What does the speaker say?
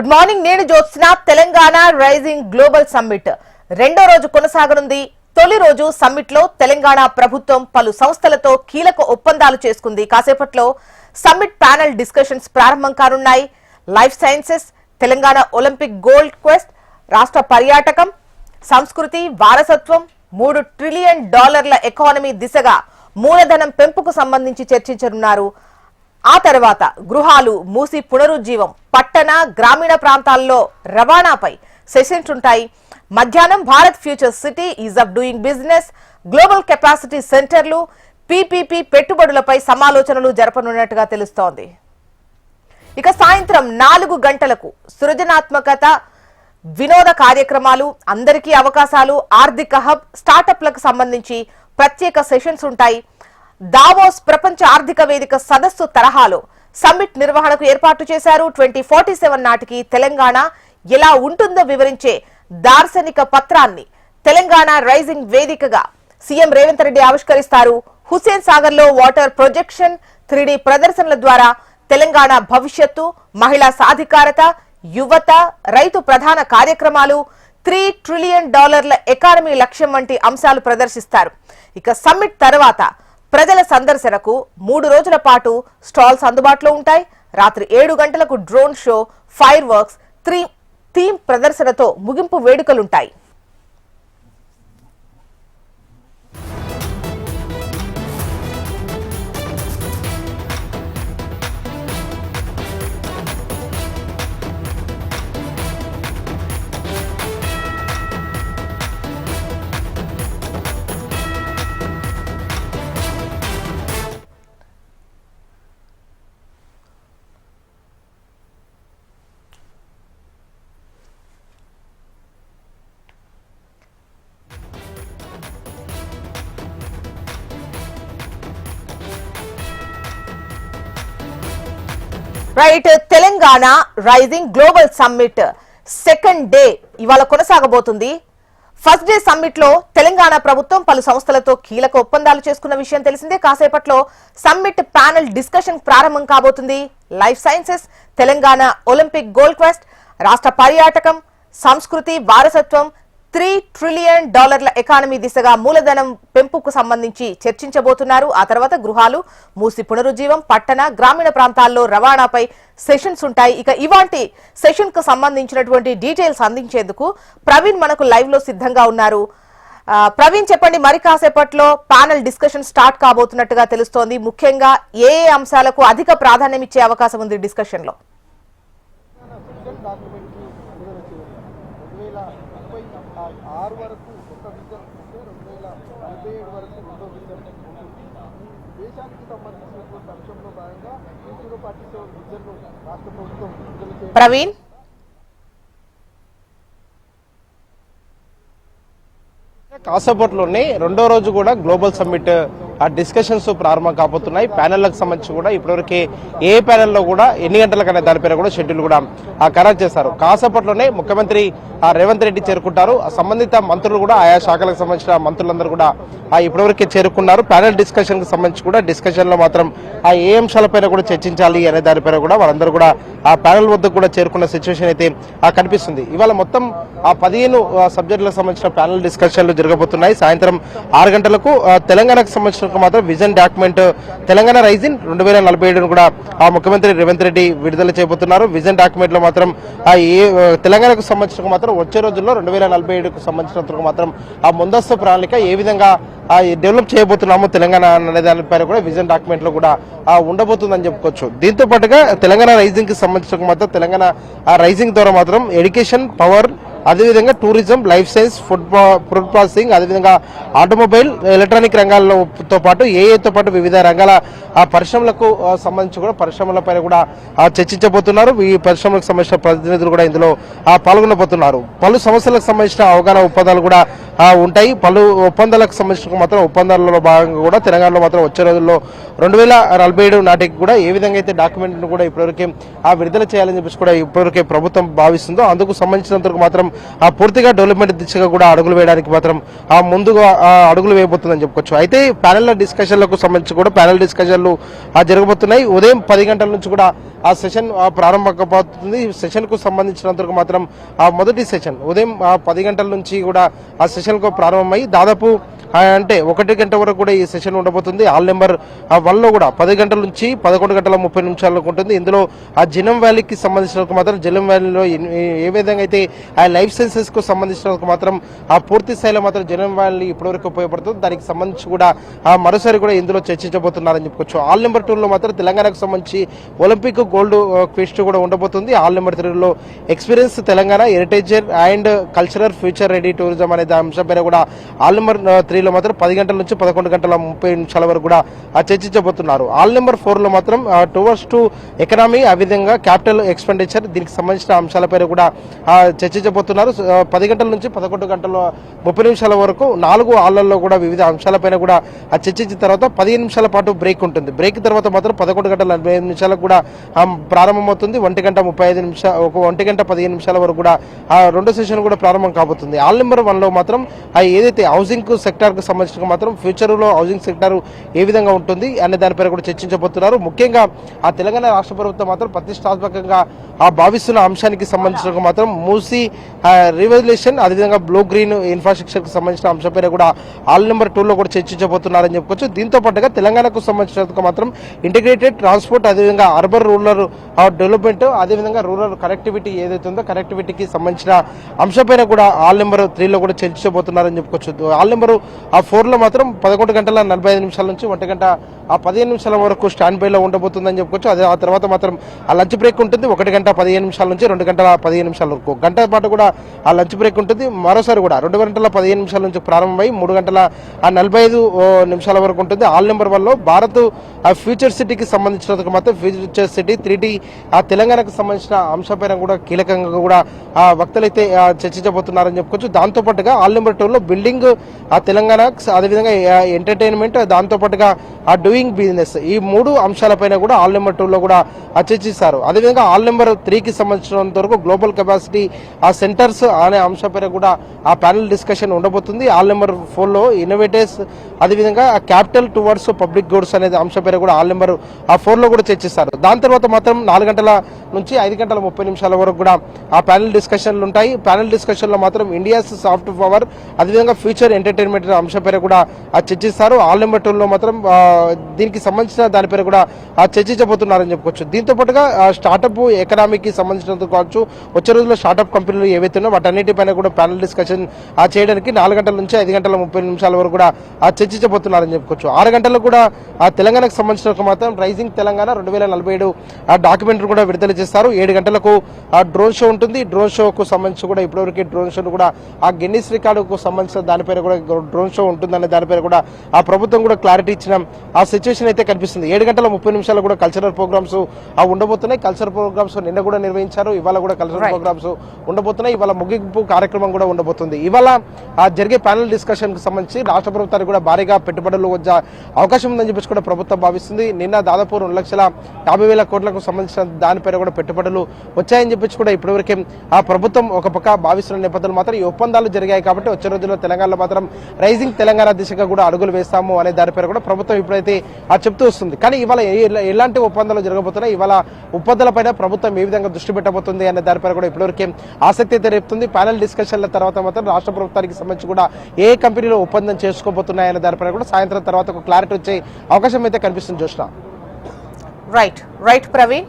Good morning నేను Jyotsna Telangana rising global summit రెండో రోజు కొనసాగనుంది. తొలి రోజు సమ్మిట్ లో తెలంగాణ ప్రభుత్వం పలు సంస్థలతో కీలక ఒప్పందాలు చేసుకుంది. కాసేపట్లో సమ్మిట్ ప్యానెల్ డిస్కషన్స్ ప్రారంభం కానున్నాయి. Life sciences, Telangana Olympic gold quest, రాష్ట్ర పర్యాటకం, సంస్కృతి, వారసత్వం, $3 ట్రిలియన్ ఎకానమీ దిశగా మూలధనం పెంపుకు సంబంధించి చర్చించనున్నారు. ఆ తర్వాత గృహాలు, మూసి పునరుజ్జీవం, పట్టణ గ్రామీణ ప్రాంతాల్లో రవాణాపై సెషన్స్ ఉంటాయి. మధ్యాహ్నం Bharat future city, is of doing business, global capacity సెంటర్లు, పీపీపీ పెట్టుబడులపై సమాలోచనలు జరపనున్నట్టుగా తెలుస్తోంది. ఇక సాయంత్రం 4 గంటలకు సృజనాత్మకత, వినోద కార్యక్రమాలు, అందరికీ అవకాశాలు, ఆర్థిక హబ్, స్టార్టప్లకు సంబంధించి ప్రత్యేక సెషన్స్ ఉంటాయి. దావోస్ ప్రపంచ ఆర్థిక వేదిక సదస్సు తరహాలో సమ్మిట్ నిర్వహణకు ఏర్పాటు చేశారు. 2047 నాటికి తెలంగాణ ఎలా ఉంటుందో వివరించే దార్శనిక పత్రాన్ని తెలంగాణ రైజింగ్ వేదికగా సీఎం రేవంత్ రెడ్డి ఆవిష్కరిస్తారు. హుస్సేన్ సాగర్ లో వాటర్ ప్రొజెక్షన్, 3D ప్రదర్శనల ద్వారా తెలంగాణ భవిష్యత్తు, మహిళా సాధికారత, యువత, రైతు ప్రధాన కార్యక్రమాలు, $3 ట్రిలియన్ ఎకానమీ లక్ష్యం వంటి అంశాలు ప్రదర్శిస్తారు. ఇక సమ్మిట్ తర్వాత ప్రజల సందర్శనకు 3 రోజుల పాటు స్టాల్స్ అందుబాటులో ఉంటాయి. రాత్రి 7 గంటలకు drone show, fireworks, theme ప్రదర్శనతో ముగింపు వేడుకలుంటాయి. Right, Telangana rising global summit second day ఇవాళ కొనసాగబోతుంది. ఫస్ట్ డే సమ్మిట్ లో తెలంగాణ ప్రభుత్వం పలు సంస్థలతో కీలక ఒప్పందాలు చేసుకున్న విషయం తెలిసిందే. కాసేపట్లో సమ్మిట్ ప్యానెల్ డిస్కషన్ ప్రారంభం కాబోతుంది. Life sciences, Telangana Olympic gold quest, రాష్ట్ర పర్యాటకం, సంస్కృతి, వారసత్వం, $3 ట్రిలియన్ ఎకానమీ దిశగా మూలధనం పెంపుకు సంబంధించి చర్చించబోతున్నారు. ఆ తర్వాత గృహాలు, మూసి పునరుజ్జీవం, పట్టణ గ్రామీణ ప్రాంతాల్లో రవాణాపై సెషన్స్ ఉంటాయి. ఇక ఇవాంటి సెషన్ కు సంబంధించినటువంటి డీటెయిల్స్ అందించేందుకు ప్రవీణ్ మనకు లైవ్ లో సిద్ధంగా ఉన్నారు. ప్రవీణ్, చెప్పండి, మరి కాసేపట్లో ప్యానెల్ డిస్కషన్ స్టార్ట్ కాబోతున్నట్టుగా తెలుస్తోంది. ముఖ్యంగా ఏ అంశాలకు అధిక ప్రాధాన్యం ఇచ్చే అవకాశం ఉంది డిస్కషన్ లో? 2036 వరకు ఒక విజన్ ఉంటే 2047 వరకు రెండో విజన్ ఉంటుంది. దేశానికి సంబంధించినటువంటి అంశంలో భాగంగా 2047 విజన్ను రాష్ట్ర ప్రభుత్వం విడుదల చేయాలి. ప్రవీణ్, కాసేపట్లోనే రెండో రోజు కూడా గ్లోబల్ సమ్మిట్ డిస్కషన్స్ ప్రారంభం కాబోతున్నాయి. ప్యానెల్లకు సంబంధించి కూడా ఇప్పటివరకు ఏ ప్యానెల్లో కూడా ఎన్ని గంటలకనే దానిపైన కూడా షెడ్యూల్ కూడా ఖరారు చేశారు. కాసేపట్లోనే ముఖ్యమంత్రి రేవంత్ రెడ్డి చేరుకుంటారు. సంబంధిత మంత్రులు కూడా ఆయా శాఖలకు సంబంధించిన మంత్రులందరూ కూడా ఇప్పటివరకే చేరుకున్నారు. ప్యానెల్ డిస్కషన్ కు సంబంధించి కూడా డిస్కషన్ లో మాత్రం ఏ అంశాలపైన కూడా చర్చించాలి అనే దానిపైన కూడా వాళ్ళందరూ కూడా ఆ ప్యానెల్ వద్దకు కూడా చేరుకున్న సిచ్యువేషన్ అయితే కనిపిస్తుంది. ఇవాళ మొత్తం 15 సబ్జెక్టులకు సంబంధించిన ప్యానెల్ డిస్కషన్లు జరగబోతున్నాయి. సాయంత్రం 6 గంటలకు తెలంగాణకు సంబంధించిన మాత్రం విజన్ డాక్యుమెంట్ తెలంగాణ రైజింగ్ 2047 కూడా ముఖ్యమంత్రి రేవంత్ రెడ్డి విడుదల చేయబోతున్నారు. విజన్ డాక్యుమెంట్ లో మాత్రం తెలంగాణకు సంబంధించిన మాత్రం వచ్చే రోజుల్లో 2047కు సంబంధించినందుకు మాత్రం ఆ ముందస్తు ప్రణాళిక ఏ విధంగా డెవలప్ చేయబోతున్నాము తెలంగాణ అనే దానిపైన కూడా విజన్ డాక్యుమెంట్ లో కూడా ఉండబోతుందని చెప్పుకోవచ్చు. దీంతో పాటుగా తెలంగాణ రైజింగ్ కి సంబంధించిన మాత్రం తెలంగాణ రైజింగ్ ద్వారా మాత్రం ఎడ్యుకేషన్, పవర్, అదేవిధంగా tourism, life science, food processing, అదేవిధంగా ఆటోమొబైల్, ఎలక్ట్రానిక్ రంగాలతో పాటు ఏఏతో పాటు వివిధ రంగాల పరిశ్రమలకు సంబంధించి కూడా పరిశ్రమలపైన కూడా చర్చించబోతున్నారు. ఈ పరిశ్రమలకు సంబంధించిన ప్రతినిధులు కూడా ఇందులో పాల్గొనబోతున్నారు. పలు సమస్యలకు సంబంధించిన అవగాహన ఒప్పందాలు కూడా ఉంటాయి. పలు ఒప్పందాలకు సంబంధించిన మాత్రం ఒప్పందాలలో భాగంగా కూడా తెలంగాణలో మాత్రం వచ్చే రోజుల్లో 2047 నాటికి కూడా ఏ విధంగా అయితే డాక్యుమెంట్ను కూడా ఇప్పటివరకే విడుదల చేయాలని చెప్పేసి కూడా ఇప్పటివరకే ప్రభుత్వం భావిస్తుందో అందుకు సంబంధించినందుకు మాత్రం పూర్తిగా డెవలప్మెంట్ దిశగా కూడా అడుగులు వేయడానికి మాత్రం ముందుగా అడుగులు వేయబోతుందని చెప్పుకోవచ్చు. అయితే ప్యానెల్ డిస్కషన్లకు సంబంధించి కూడా ప్యానెల్ డిస్కషన్లు జరగబోతున్నాయి. ఉదయం 10 గంటల నుంచి కూడా ఆ సెషన్ ప్రారంభం కాబోతుంది. సెషన్ కు సంబంధించినంతవరకు మాత్రం ఆ మొదటి సెషన్ ఉదయం 10 గంటల నుంచి కూడా ఆ సెషన్ కు ప్రారంభమై దాదాపు అంటే 1 గంట వరకు కూడా ఈ సెషన్ ఉండబోతుంది. ఆల్ నెంబర్ 1 లో కూడా 10 గంటల నుంచి 11 గంటల 30 నిమిషాలకు ఉంటుంది. ఇందులో ఆ జినం వ్యాలీకి సంబంధించిన మాత్రం జినం వ్యాలీలో ఏ విధంగా అయితే ఆ లైఫ్ సైన్సెస్ కు సంబంధించిన మాత్రం ఆ పూర్తి స్థాయిలో మాత్రం జినం వ్యాలీ ఇప్పటివరకు ఉపయోగపడుతుంది. దానికి సంబంధించి కూడా మరోసారి కూడా ఇందులో చర్చించబోతున్నారని చెప్పుకోవచ్చు. ఆల్ నెంబర్ 2 లో మాత్రం తెలంగాణకు సంబంధించి ఒలింపిక్ గోల్డ్ క్వెస్ట్ కూడా ఉండబోతుంది. ఆల్ నెంబర్ 3 లో experience Telangana heritage and cultural future ready tourism అనే అంశం పైన కూడా ఆల్ నెంబర్ 3 లో మాత్రం 10 గంటల నుంచి 11 గంటల 30 నిమిషాల వరకు కూడా చర్చించబోతున్నారు. ఆల్ నెంబర్ 4 లో మాత్రం టువర్డ్స్ టు ఎకనామీ ఆ విధంగా క్యాపిటల్ ఎక్స్పెండిచర్ దీనికి సంబంధించిన అంశాలపై కూడా చర్చించబోతున్నారు. 10 గంటల నుంచి 11 గంటల 30 నిమిషాల వరకు 4 హాళ్లలో కూడా వివిధ అంశాలపైన కూడా చర్చించిన తర్వాత 15 నిమిషాల పాటు బ్రేక్ ఉంటుంది. బ్రేక్ తర్వాత మాత్రం 11 గంటల 45 నిమిషాలకు కూడా ప్రారంభమవుతుంది. 1 గంట 35 నిమిషాలు 1 గంట 15 నిమిషాల వరకు కూడా రెండో సెషన్ కూడా ప్రారంభం కాబోతుంది. ఆల్ నెంబర్ 1 లో మాత్రం ఏదైతే హౌసింగ్ సెక్టర్ కు సంబంధించిన మాత్రం ఫ్యూచర్ లో హౌసింగ్ సెక్టర్ ఏ విధంగా ఉంటుంది అనే దానిపై కూడా చర్చించబోతున్నారు. ముఖ్యంగా ఆ తెలంగాణ రాష్ట్ర ప్రభుత్వం మాత్రం ప్రతిష్టాత్మకంగా భావిస్తున్న అంశానికి సంబంధించిన మాత్రం మూసీ రివల్యూషన్ అదేవిధంగా బ్లూ గ్రీన్ ఇన్ఫ్రాస్ట్రక్చర్ కు సంబంధించిన అంశంపై కూడా ఆల్ నెంబర్ 2 లో కూడా చర్చించబోతున్నారని చెప్పుకోవచ్చు. దీంతో పాటుగా తెలంగాణకు సంబంధించిన మాత్రం ఇంటిగ్రేటెడ్ ట్రాన్స్పోర్ట్ అదేవిధంగా అర్బన్ రూరల్ డెవలప్మెంట్ అదేవిధంగా రూరల్ కనెక్టివిటీ ఏదైతే ఉందో కనెక్టివిటీకి సంబంధించిన అంశంపైన కూడా ఆల్ నెంబర్ 3 లో కూడా చర్చించబోతున్నారని చెప్పుకోవచ్చు. ఆల్ నెంబర్ 4 లో మాత్రం 11 గంటల 45 నిమిషాల నుంచి 1 గంట 15 నిమిషాల వరకు స్టాండ్ బై లో ఉండబోతుందని చెప్పుకోవచ్చు. అదే ఆ తర్వాత మాత్రం ఆ లంచ్ బ్రేక్ ఉంటుంది. 1 గంట 15 నిమిషాల నుంచి 2 గంటల 15 నిమిషాల వరకు గంట పాటు కూడా ఆ లంచ్ బ్రేక్ ఉంటుంది. మరోసారి కూడా 2 గంటల 15 నిమిషాల నుంచి ప్రారంభమై 3 గంటల 45 నిమిషాల వరకు ఉంటుంది. ఆల్ నెంబర్ 1 లో భారత్ ఫ్యూచర్ సిటీకి సంబంధించిన మాత్రం ఫ్యూచర్ సిటీ 3D ఆ తెలంగాణకు సంబంధించిన అంశంపైన కూడా కీలకంగా కూడా వక్తలైతే చర్చించబోతున్నారని చెప్పుకోవచ్చు. దాంతో పాటుగా ఆల్ నెంబర్ 2 లో బిల్డింగ్ ఆ తెలంగాణ అదేవిధంగా ఎంటర్టైన్మెంట్ దాంతో పాటుగా ఆ డూయింగ్ బిజినెస్ ఈ 3 అంశాలపైన కూడా ఆల్ నెంబర్ 2 లో కూడా చర్చిస్తారు. అదేవిధంగా ఆల్ నెంబర్ 3 కి సంబంధించినంత వరకు గ్లోబల్ కెపాసిటీ ఆ సెంటర్స్ అనే అంశంపైన కూడా ఆ ప్యానల్ డిస్కషన్ ఉండబోతుంది. ఆల్ నెంబర్ 4 లో ఇన్నోవేటర్స్ అదేవిధంగా క్యాపిటల్ టువర్డ్స్ పబ్లిక్ గూడ్స్ అనే అంశంపైన కూడా ఆల్ నెంబర్ 4 లో కూడా చర్చిస్తారు. దాని తర్వాత మాత్రం 4 గంటల నుంచి 5 గంటల 30 నిమిషాల వరకు కూడా ఆ ప్యానల్ డిస్కషన్లు ఉంటాయి. ప్యానల్ డిస్కషన్ లో మాత్రం ఇండియాస్ సాఫ్ట్ పవర్ అదేవిధంగా ఫ్యూచర్ ఎంటర్టైన్మెంట్ అంశంపైన కూడా చర్చిస్తారు. ఆల్ నెంబర్ 2 లో మాత్రం దీనికి సంబంధించిన దానిపైన కూడా చర్చించబోతున్నారని చెప్పుకోవచ్చు. దీంతో పాటుగా స్టార్టప్ ఎకనామీకి సంబంధించినందుకు కావచ్చు వచ్చే రోజుల్లో స్టార్టప్ కంపెనీలు ఏవైతే ఉన్నాయో వాటన్నిటిపైన కూడా ప్యానల్ డిస్కషన్ చేయడానికి 4 గంటల నుంచి 5 గంటల 30 నిమిషాల వరకు కూడా చర్చించబోతున్నారని చెప్పుకోవచ్చు. 6 గంటలకు కూడా తెలంగాణకు సంబంధించిన మాత్రం రైజింగ్ తెలంగాణ 2047 డాక్యుమెంట్ కూడా విడుదల చేస్తారు. 7 గంటలకు డ్రోన్ షో ఉంటుంది. డ్రోన్ షోకు సంబంధించి కూడా ఇప్పటివరకు డ్రోన్ షోను కూడా ఆ గిన్నిస్ రికార్డుకు సంబంధించిన దానిపైన కూడా డ్రోన్ షో ఉంటుందనే దానిపైన కూడా ఆ ప్రభుత్వం కూడా క్లారిటీ ఇచ్చిన ఆ సిచ్యువేషన్ అయితే కనిపిస్తుంది. 7 గంటల 30 నిమిషాలు కూడా కల్చరల్ ప్రోగ్రామ్స్ ఉండబోతున్నాయి. కల్చరల్ ప్రోగ్రామ్స్ నిన్న కూడా నిర్వహించారు. ఇవాళ కూడా కల్చరల్ ప్రోగ్రామ్స్ ఉండబోతున్నాయి. ఇవాళ ముగింపు కార్యక్రమం కూడా ఉండబోతుంది. ఇవాళ జరిగే ప్యానల్ డిస్కషన్ కు సంబంధించి రాష్ట్ర ప్రభుత్వానికి కూడా భారీగా పెట్టుబడులు వచ్చే అవకాశం ఉందని చెప్పేసి కూడా ప్రభుత్వం భావిస్తుంది. నిన్న దాదాపు 2,50,000 కోట్లకు సంబంధించిన దానిపైన కూడా పెట్టుబడులు వచ్చాయని చెప్పేసి కూడా ఇప్పటివరకే ఆ ప్రభుత్వం ఒక పక్క భావిస్తున్న నేపథ్యంలో మాత్రం ఈ ఒప్పందాలు జరిగాయి కాబట్టి వచ్చే రోజుల్లో తెలంగాణలో మాత్రం రైజింగ్ తెలంగాణ దిశగా కూడా అడుగులు వేస్తాము అనే దానిపైన కూడా ప్రభుత్వం ఇప్పుడైతే చెప్తూ వస్తుంది. కానీ ఇవాళ ఎలాంటి ఒప్పందాలు జరగబోతున్నాయి, ఇవాళ ఒప్పందాలపైన ప్రభుత్వం ఏ విధంగా దృష్టి పెట్టబోతుంది అనే దానిపైన కూడా ఇప్పటివరకే ఆసక్తి అయితే రేపుతుంది. ప్యానల్ డిస్కషన్ల తర్వాత మాత్రం రాష్ట్ర ప్రభుత్వానికి సంబంధించి కూడా ఏ కంపెనీలో ఒప్పందం చేసుకోబోతున్నాయనే దానిపైన కూడా సాయంత్రం తర్వాత ఒక క్లారిటీ వచ్చే అవకాశం అయితే కనిపిస్తుంది. జోష్న రైట్ ప్రవీణ్.